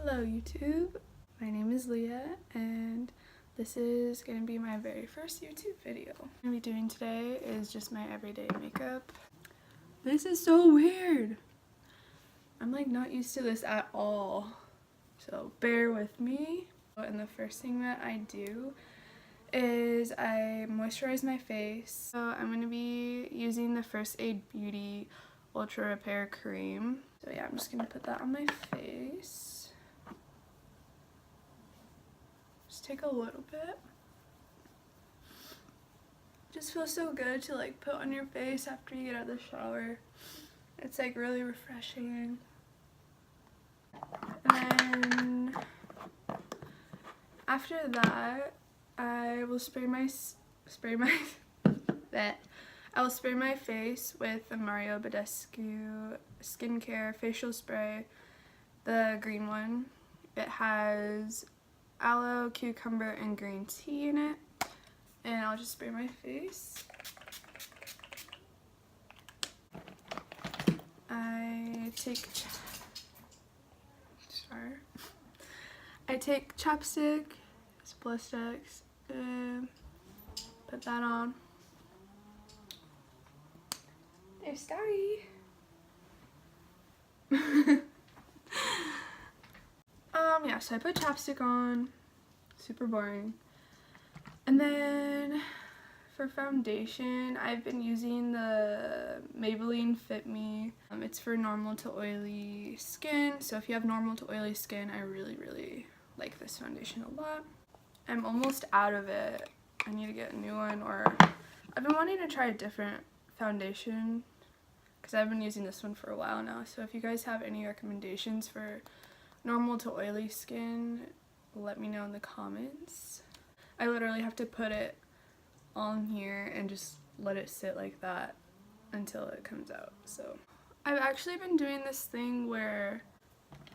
Hello YouTube, my name is Leah and this is going to be my very first YouTube video. What I'm going to be doing today is just my everyday makeup. This is so weird. I'm like not used to this at all, so bear with me. And the first thing that I do is I moisturize my face. So I'm going to be using the First Aid Beauty Ultra Repair Cream. So yeah, I'm just going to put that on my face. Just take a little bit. Just feels so good to like put on your face after you get out of the shower. It's like really refreshing. And then after that, I will spray my face with the badescu skincare facial spray, the green one. It has aloe, cucumber, and green tea in it, and I'll just spray my face. I take chapstick, splashbacks, put that on. Oh, sorry. Yeah, so I put chapstick on, super boring. And then for foundation, I've been using the Maybelline Fit Me. It's for normal to oily skin, so if you have normal to oily skin, I really like this foundation a lot. I'm almost out of it. I need to get a new one, or I've been wanting to try a different foundation because I've been using this one for a while now. So if you guys have any recommendations for normal to oily skin, let me know in the comments. I literally have to put it on here and just let it sit like that until it comes out. So I've actually been doing this thing where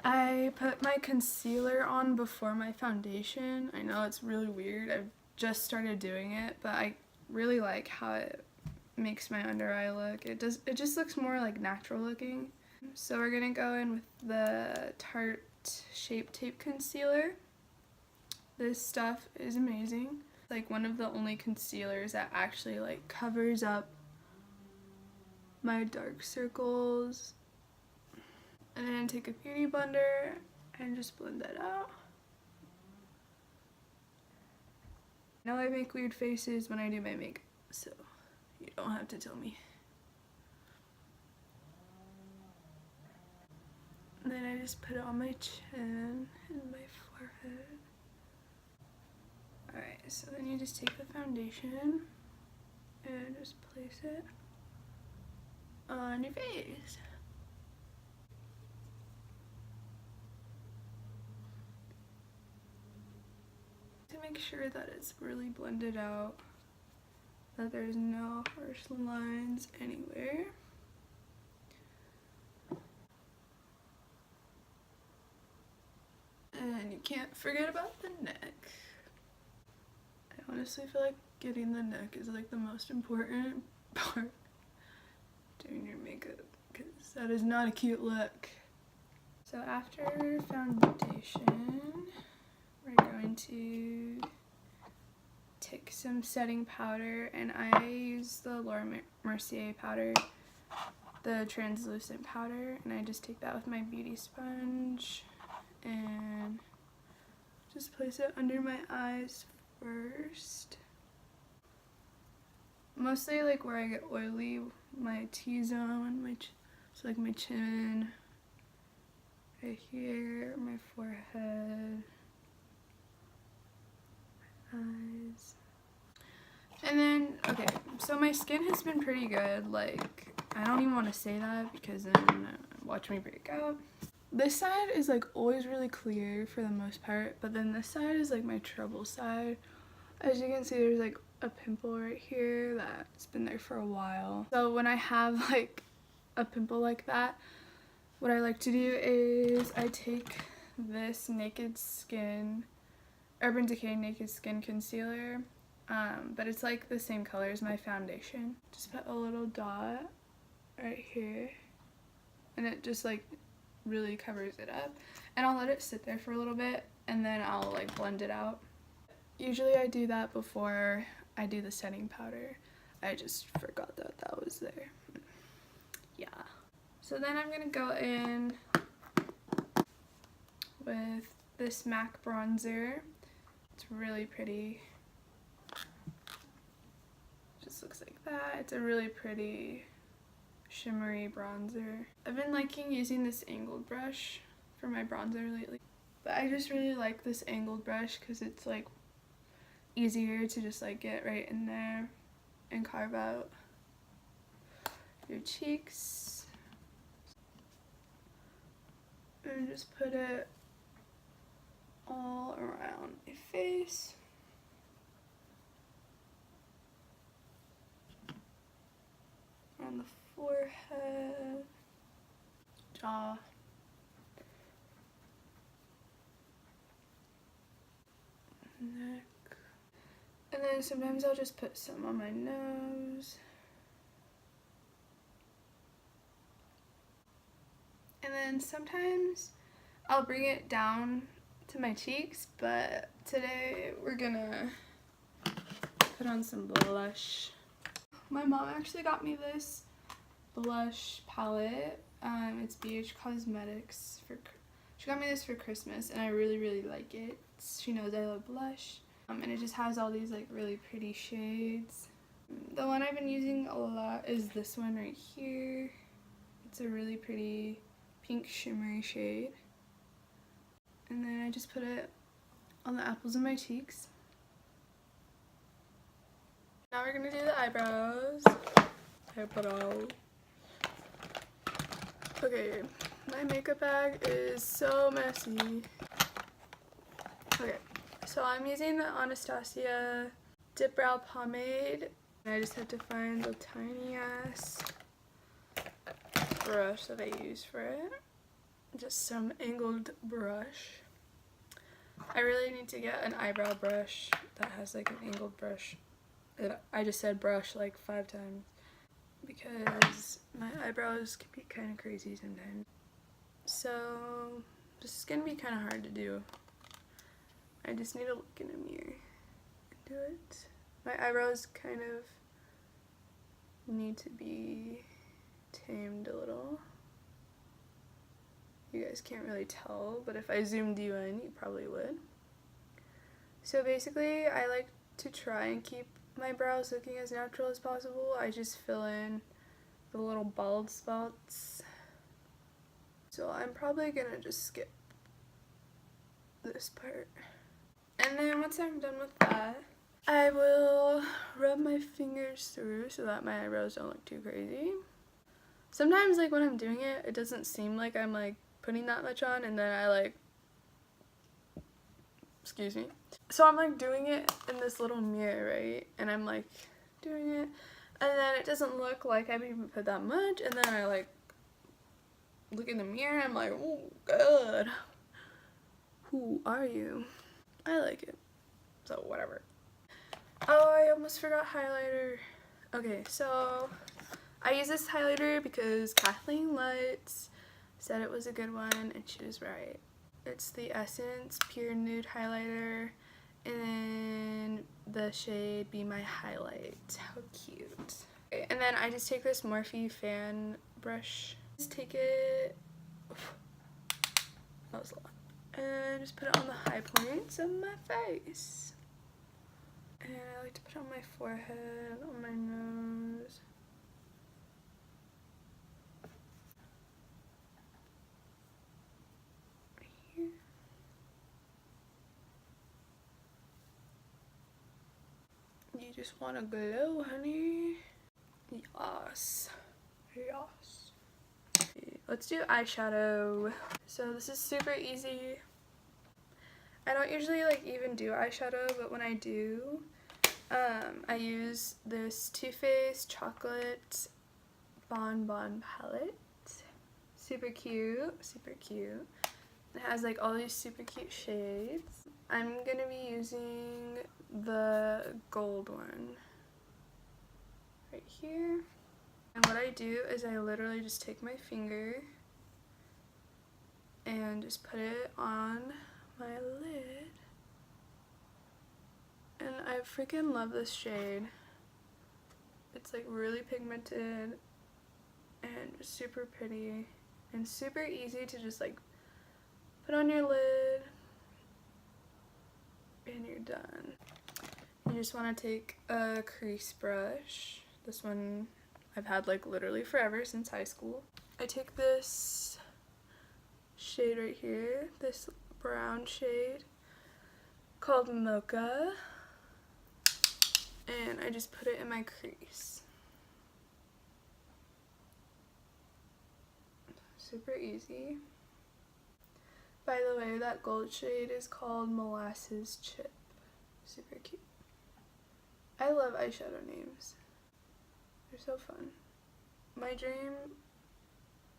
I put my concealer on before my foundation. I know it's really weird. I've just started doing it, but I really like how it makes my under eye look. It just looks more like natural looking. So we're gonna go in with the Tarte Shape Tape Concealer. This stuff is amazing. It's like one of the only concealers that actually like covers up my dark circles. And then take a beauty blender and just blend that out. Now I make weird faces when I do my makeup, so you don't have to tell me. And then I just put it on my chin and my forehead. Alright, so then you just take the foundation and just place it on your face. To make sure that it's really blended out, that there's no harsh lines anywhere. And you can't forget about the neck. I honestly feel like getting the neck is like the most important part doing your makeup, because that is not a cute look. So after foundation, we're going to take some setting powder, and I use the Mercier powder, the translucent powder, and I just take that with my beauty sponge and just place it under my eyes first. Mostly like where I get oily, my T-zone, so like my chin, right here, my forehead, my eyes. And then, okay, so my skin has been pretty good. Like, I don't even want to say that because then watch me break out. This side is like always really clear for the most part, but then this side is like my trouble side. As you can see, there's like a pimple right here that's been there for a while. So when I have like a pimple like that, what I like to do is I take this Urban Decay Naked Skin Concealer, but it's like the same color as my foundation. Just put a little dot right here, and it just like really covers it up. And I'll let it sit there for a little bit and then I'll like blend it out. Usually I do that before I do the setting powder. I just forgot that that was there. Yeah. So then I'm gonna go in with this MAC bronzer. It's really pretty. Just looks like that. It's a really pretty shimmery bronzer. I've been liking using this angled brush for my bronzer lately. But I just really like this angled brush because it's like easier to just like get right in there and carve out your cheeks. And just put it all around my face. On the forehead, jaw, neck. And then sometimes I'll just put some on my nose. And then sometimes I'll bring it down to my cheeks, but today we're gonna put on some blush. My mom actually got me this blush palette. It's BH Cosmetics. She got me this for Christmas and I really like it. She knows I love blush. And it just has all these like really pretty shades. The one I've been using a lot is this one right here. It's a really pretty pink shimmery shade. And then I just put it on the apples of my cheeks. Now we're gonna do the eyebrows. Eyebrow. Okay, my makeup bag is so messy. Okay, so I'm using the Anastasia dipbrow pomade. I just had to find the tiny ass brush that I use for it. Just some angled brush. I really need to get an eyebrow brush that has like an angled brush. I just said brush like 5 times because my eyebrows can be kind of crazy sometimes. So this is gonna be kind of hard to do. I just need to look in a mirror and do it. My eyebrows kind of need to be tamed a little. You guys can't really tell, but if I zoomed you in, you probably would. So basically, I like to try and keep my brows looking as natural as possible. I just fill in the little bald spots. So I'm probably gonna just skip this part. And then once I'm done with that, I will rub my fingers through so that my eyebrows don't look too crazy. Sometimes like when I'm doing it, it doesn't seem like I'm like putting that much on, and then I like, excuse me. So I'm like doing it in this little mirror, right? And I'm like doing it, and then it doesn't look like I've even put that much, and then I like look in the mirror and I'm like, oh god, who are you? I like it, so whatever. Oh, I almost forgot highlighter. Okay, so I use this highlighter because Kathleen Lutz said it was a good one, and she was right. It's the Essence Pure Nude Highlighter, and then the shade Be My Highlight. How cute. Okay, and then I just take this Morphe fan brush. Just take it, that was a lot, and just put it on the high points of my face. And I like to put it on my forehead, on my nose. Right here. You just want to glow, honey. Yes. Yes. Okay, let's do eyeshadow. So this is super easy. I don't usually like even do eyeshadow, but when I do, I use this Too Faced Chocolate Bon Bon palette. Super cute, super cute. It has like all these super cute shades. I'm gonna be using the gold one right here. And what I do is I literally just take my finger then just put it on my lid. And I freaking love this shade. It's like really pigmented and just super pretty and super easy to just like put on your lid and you're done. You just want to take a crease brush. This one I've had like literally forever, since high school. I take this shade right here, this brown shade called Mocha, and I just put it in my crease. Super easy. By the way, that gold shade is called Molasses Chip. Super cute. I love eyeshadow names. They're so fun. My dream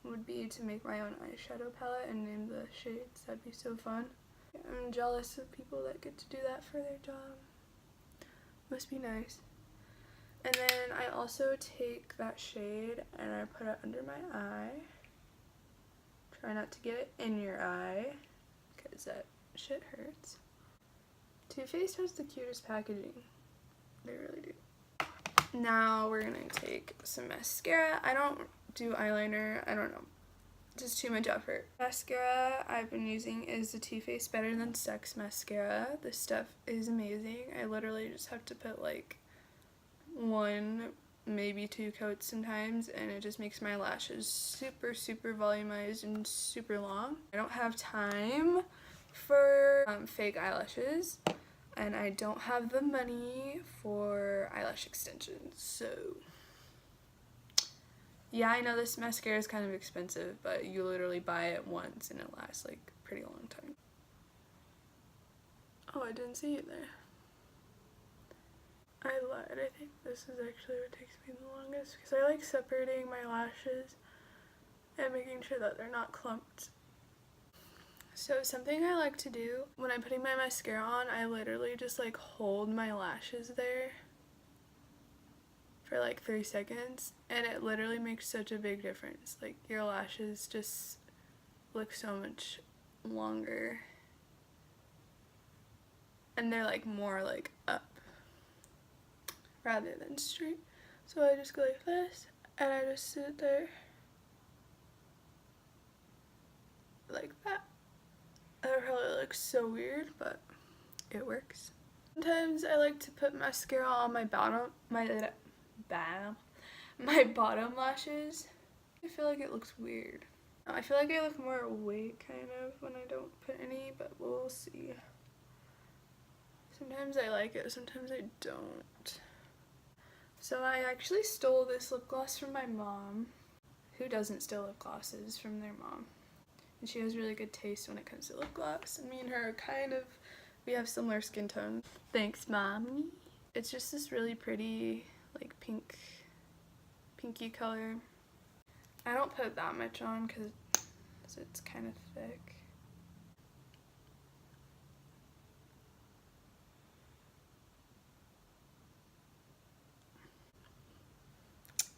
would be to make my own eyeshadow palette and name the shades. That'd be so fun. I'm jealous of people that get to do that for their job. Must be nice. And then I also take that shade and I put it under my eye. Try not to get it in your eye, because that shit hurts. Too Faced has the cutest packaging. They really do. Now we're gonna take some mascara. I don't do eyeliner. I don't know. Just too much effort. Mascara I've been using is the Too Faced Better Than Sex mascara. This stuff is amazing. I literally just have to put like 1, maybe 2 coats sometimes, and it just makes my lashes super volumized and super long. I don't have time for fake eyelashes, and I don't have the money for eyelash extensions, so yeah, I know this mascara is kind of expensive, but you literally buy it once and it lasts like a pretty long time. Oh, I didn't see it there. I lied. I think this is actually what takes me the longest, because I like separating my lashes and making sure that they're not clumped. So something I like to do when I'm putting my mascara on, I literally just like hold my lashes there for like 3 seconds, and it literally makes such a big difference. Like, your lashes just look so much longer, and they're like more like up rather than straight. So I just go like this, and I just sit there like that. That probably looks so weird, but it works. Sometimes I like to put mascara on my bottom lashes. I feel like it looks weird. I feel like I look more awake kind of when I don't put any, but we'll see. Sometimes I like it, sometimes I don't. So I actually stole this lip gloss from my mom. Who doesn't steal lip glosses from their mom? And she has really good taste when it comes to lip gloss. And me and her are we have similar skin tones. Thanks, Mommy. It's just this really pretty, like, pinky color. I don't put that much on because it's kind of thick.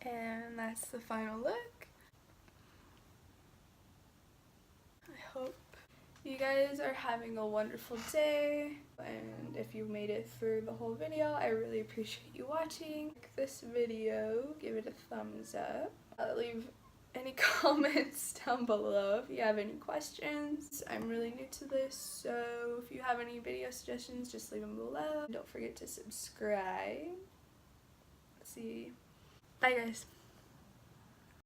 And that's the final look. I hope you guys are having a wonderful day, and if you made it through the whole video, I really appreciate you watching. Like this video, give it a thumbs up. Leave any comments down below if you have any questions. I'm really new to this, so if you have any video suggestions, just leave them below. Don't forget to subscribe. Let's see. Bye guys.